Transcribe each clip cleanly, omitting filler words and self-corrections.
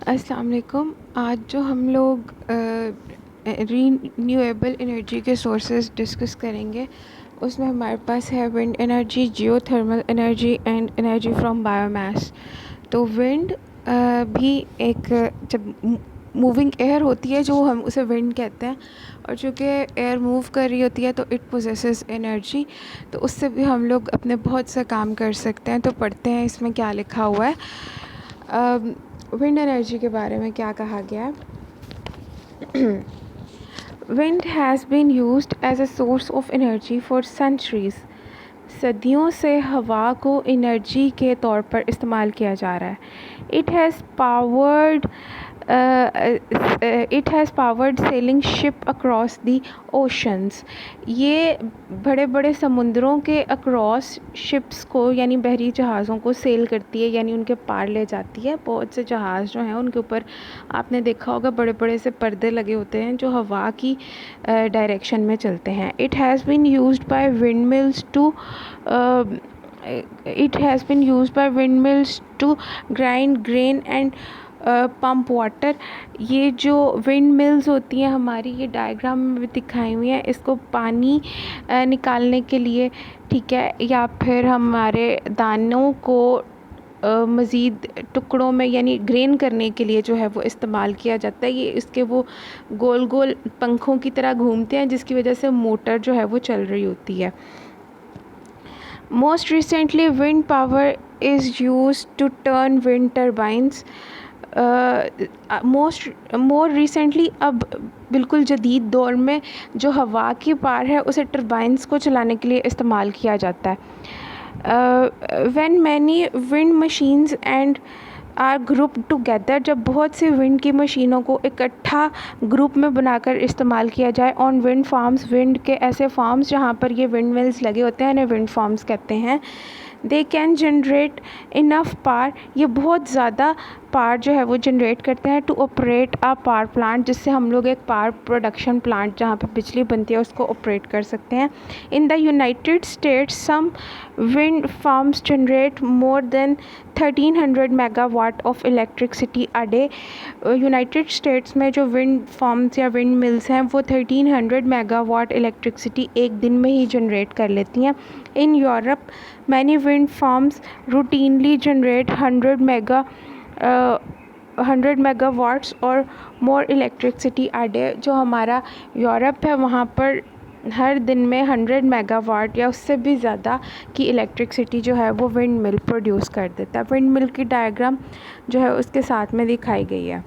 अस्सलाम वालेकुम। आज जो हम लोग रीन्यूएबल एनर्जी के सोर्सेज डिस्कस करेंगे उसमें हमारे पास है wind energy, geothermal energy and energy from biomass. तो विंड भी एक जब मूविंग एयर होती है जो हम उसे विंड कहते हैं, और चूँकि एयर मूव कर रही होती है तो इट पोजेसेस एनर्जी, तो उससे भी हम लोग अपने बहुत से काम कर सकते हैं। तो पढ़ते हैं इसमें क्या लिखा हुआ है। विंड एनर्जी के बारे में क्या कहा गया है। Wind has been used as a source of energy for centuries. सदियों से हवा को एनर्जी के तौर पर इस्तेमाल किया जा रहा है। It has powered selling ship across the oceans. ये बड़े बड़े समुद्रों के अक्रॉस शिप्स को यानी बहरी जहाज़ों को सेल करती है, यानी उनके पार ले जाती है। बहुत से जहाज़ जो हैं उनके ऊपर आपने देखा होगा बड़े बड़े से पर्दे लगे होते हैं जो हवा की डायरेक्शन में चलते हैं। It has been used by wind mills to grind grain and pump water. ये जो विंड मिल्स होती हैं हमारी, ये डायग्राम में भी दिखाई हुई हैं, इसको पानी निकालने के लिए, ठीक है, या फिर हमारे दानों को मज़ीद टुकड़ों में यानी ग्रेन करने के लिए जो है वो इस्तेमाल किया जाता है। ये इसके वो गोल गोल पंखों की तरह घूमते हैं जिसकी वजह से मोटर जो है वो चल रही होती है। Most recently, wind power is used to turn wind turbines. More recently, अब बिल्कुल जदीद दौर में जो हवा की पावर है उसे टर्बाइंस को चलाने के लिए इस्तेमाल किया जाता है। When many wind machines and are group together, जब बहुत सी विंड की मशीनों को इकट्ठा ग्रुप में बनाकर इस्तेमाल किया जाए ऑन विंड फार्म्स, विंड के ऐसे फार्म्स जहाँ पर ये विंड मिल्स लगे होते हैं, इन्हें विंड फार्म्स कहते हैं। They can generate enough power, ये बहुत ज़्यादा पावर जो है वो जनरेट करते हैं to operate a power plant, जिससे हम लोग एक पावर प्रोडक्शन प्लांट जहाँ पे बिजली बनती है उसको ऑपरेट कर सकते हैं। In the United States some wind farms generate more than 1300 megawatt of electricity a day. United States में जो विंड फार्म्स या विंड मिल्स हैं वो 1300 मेगावाट इलेक्ट्रिसिटी एक दिन में ही जनरेट कर लेती हैं। In Europe many wind farms routinely generate 100 megawatts और मोर इलेक्ट्रिसिटी अ डे। जो हमारा यूरोप है वहाँ पर हर दिन में 100 मेगावाट या उससे भी ज़्यादा की इलेक्ट्रिसिटी जो है वो विंड मिल प्रोड्यूस कर देता है। विंड मिल की डायग्राम जो है उसके साथ में दिखाई गई है।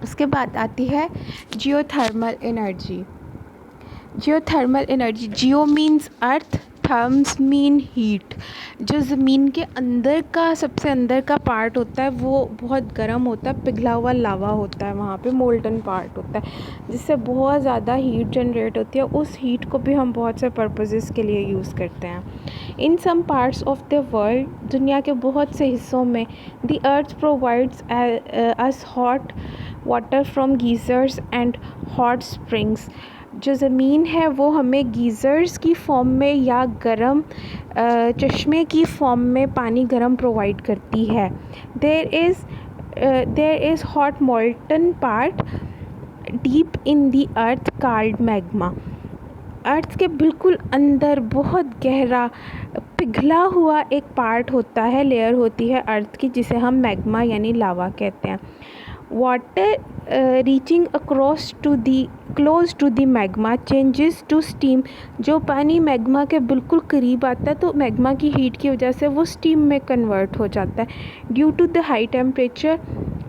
उसके बाद आती है geothermal energy. Geothermal energy, geo means earth, therms mean heat. जो ज़मीन के अंदर का सबसे अंदर का पार्ट होता है वो बहुत गर्म होता है, पिघला हुआ लावा होता है, वहाँ पे मोल्टन पार्ट होता है जिससे बहुत ज़्यादा हीट जनरेट होती है। उस हीट को भी हम बहुत से पर्पसेस के लिए यूज़ करते हैं। In some parts of the world, दुनिया के बहुत से हिस्सों में, the earth provides us hot water from geysers and hot springs. जो ज़मीन है वो हमें गीज़र्स की फॉर्म में या गर्म चश्मे की फॉर्म में पानी गर्म प्रोवाइड करती है। There is hot molten part deep in the earth called magma. Earth के बिल्कुल अंदर बहुत गहरा पिघला हुआ एक पार्ट होता है, लेयर होती है अर्थ की, जिसे हम मैग्मा यानी लावा कहते हैं। Water reaching across to the close to the magma changes to steam. जो पानी मैग्मा के बिल्कुल करीब आता है तो मैग्मा की हीट की वजह से वो स्टीम में कन्वर्ट हो जाता है due to the high temperature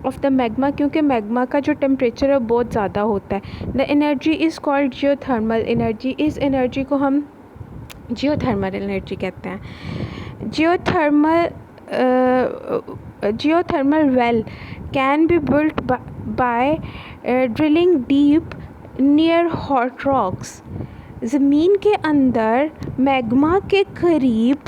of the magma, क्योंकि मैग्मा का जो टेम्परेचर है बहुत ज़्यादा होता है। The energy is called geothermal energy. इस एनर्जी को हम जियोथर्मल एनर्जी कहते हैं। Geothermal well can be built by drilling deep near hot rocks. ज़मीन के अंदर मैग्मा के करीब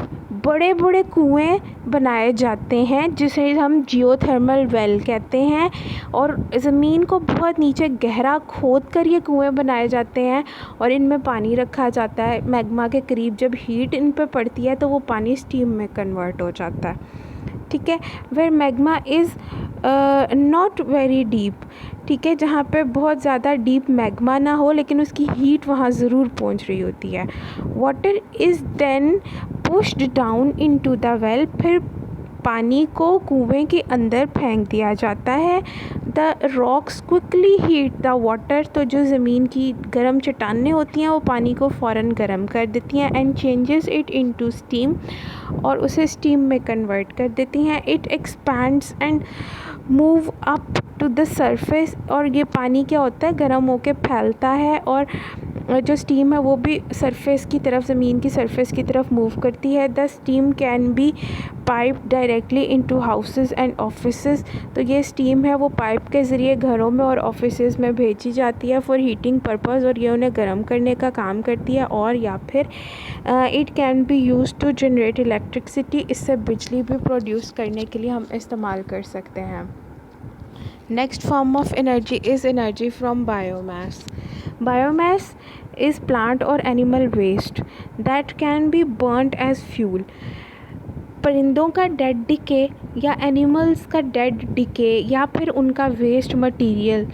बड़े बड़े कुएं बनाए जाते हैं जिसे हम जियोथर्मल वेल कहते हैं, और ज़मीन को बहुत नीचे गहरा खोद कर ये कुएं बनाए जाते हैं और इनमें पानी रखा जाता है। मैग्मा के करीब जब हीट इन पर पड़ती है तो वो पानी स्टीम में कन्वर्ट हो जाता है। ठीक है, where magma is not very deep, ठीक है, जहाँ पे बहुत ज़्यादा डीप मैग्मा ना हो लेकिन उसकी हीट वहाँ ज़रूर पहुँच रही होती है। Water is then pushed down into the well, फिर पानी को कुएं के अंदर फेंक दिया जाता है। The rocks quickly heat the water, तो जो ज़मीन की गर्म चट्टानें होती हैं वो पानी को फ़ौरन गर्म कर देती हैं। And changes it into steam, और उसे स्टीम में कन्वर्ट कर देती हैं। It expands and move up to the surface, और ये पानी क्या होता है, गर्म होकर फैलता है और जो स्टीम है वो भी सरफेस की तरफ, ज़मीन की सरफेस की तरफ मूव करती है। The steam can be pipe directly into houses and offices, तो ये स्टीम है वो पाइप के ज़रिए घरों में और ऑफिसेस में भेजी जाती है फॉर हीटिंग पर्पस, और ये उन्हें गर्म करने का काम करती है। और या फिर it can be use to generate electricity, इससे बिजली भी प्रोड्यूस करने के लिए हम इस्तेमाल कर सकते हैं। Next form of energy is energy from biomass. Biomass is plant or animal waste that can be burnt as fuel. परिंदों का डेड डिके या एनिमल्स का डेड डिके या फिर उनका वेस्ट मटेरियल,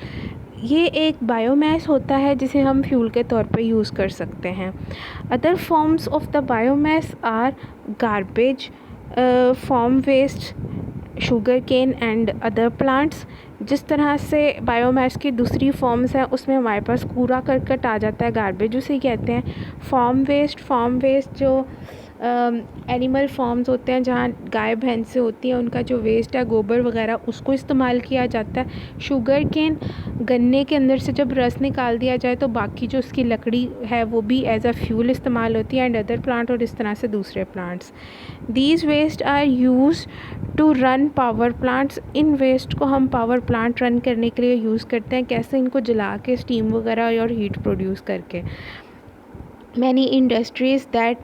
ये एक बायोमास होता है जिसे हम फ्यूल के तौर पे यूज़ कर सकते हैं। Other forms of the biomass are garbage, farm waste, sugar cane and other plants. जिस तरह से बायोमास की दूसरी फॉर्म्स हैं उसमें हमारे पास कूड़ा करकट आ जाता है, गार्बेज उसे कहते हैं। फार्म वेस्ट जो एनिमल फार्म्स होते हैं जहाँ गाय भैंसें होती हैं उनका जो वेस्ट है, गोबर वगैरह, उसको इस्तेमाल किया जाता है। शुगर केन, गन्ने के अंदर से जब रस निकाल दिया जाए तो बाकी जो उसकी लकड़ी है वो भी एज अ फ्यूल इस्तेमाल होती है। एंड अदर प्लांट, और इस तरह से दूसरे plants. These waste are use to run power plants, इन वेस्ट को हम पावर प्लांट रन करने के लिए यूज़ करते हैं। कैसे? इनको जला के, स्टीम वगैरह और हीट प्रोड्यूस करके। Many industries that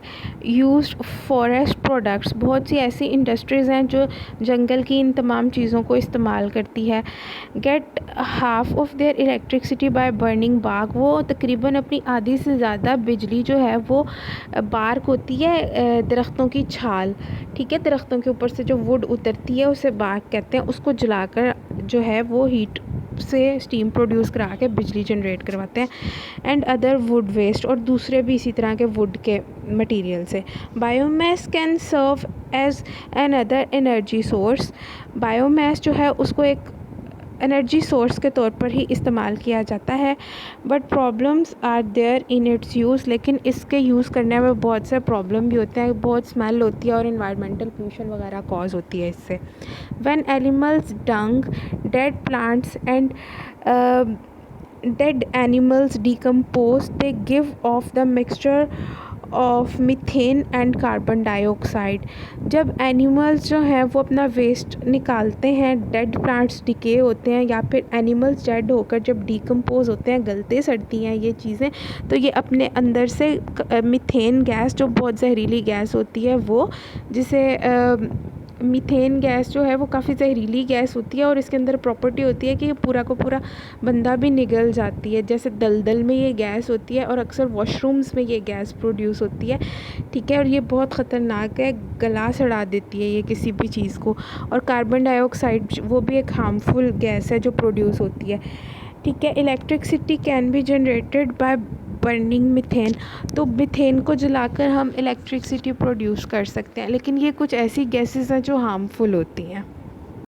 use forest products, बहुत सी ऐसी इंडस्ट्रीज़ हैं जो जंगल की इन तमाम चीज़ों को इस्तेमाल करती है। Get half of their electricity by burning bark, वो तकरीबन अपनी आधी से ज़्यादा बिजली जो है वो बार्क होती है, दरख्तों की छाल, ठीक है, दरख्तों के ऊपर से जो वुड उतरती है उसे बार्क कहते हैं, उसको जलाकर जो है वो हीट से स्टीम प्रोड्यूस करा के बिजली जनरेट करवाते हैं। एंड अदर वुड वेस्ट, और दूसरे भी इसी तरह के वुड के मटेरियल से। Biomass can serve as an other energy source, biomass जो है उसको एक एनर्जी सोर्स के तौर पर ही इस्तेमाल किया जाता है। But problems are there in its use, लेकिन इसके यूज़ करने में बहुत से प्रॉब्लम भी होते हैं, बहुत स्मेल होती है और इन्वायरमेंटल पोल्यूशन वगैरह कॉज होती है इससे। When animals dung, dead plants and dead animals decompose, they give off the mixture of methane and carbon dioxide. जब एनिमल्स जो हैं वो अपना वेस्ट निकालते हैं, डेड प्लांट्स डिके होते हैं या फिर एनिमल्स डेड होकर जब डिकम्पोज होते हैं, गलते सड़ती हैं ये चीज़ें, तो ये अपने अंदर से मीथेन गैस जो बहुत जहरीली गैस होती है वो, जिसे मीथेन गैस जो है वो काफ़ी जहरीली गैस होती है और इसके अंदर प्रॉपर्टी होती है कि ये पूरा का पूरा बंदा भी निगल जाती है। जैसे दलदल में ये गैस होती है और अक्सर वॉशरूम्स में ये गैस प्रोड्यूस होती है, ठीक है, और ये बहुत ख़तरनाक है, गला सड़ा देती है ये किसी भी चीज़ को। और कार्बन डाइऑक्साइड वो भी एक हार्मफुल गैस है जो प्रोड्यूस होती है, ठीक है। Electricity can be generated by burning methane, तो मीथेन को जलाकर हम इलेक्ट्रिसिटी प्रोड्यूस कर सकते हैं, लेकिन ये कुछ ऐसी गैसेस हैं जो हार्मफुल होती हैं।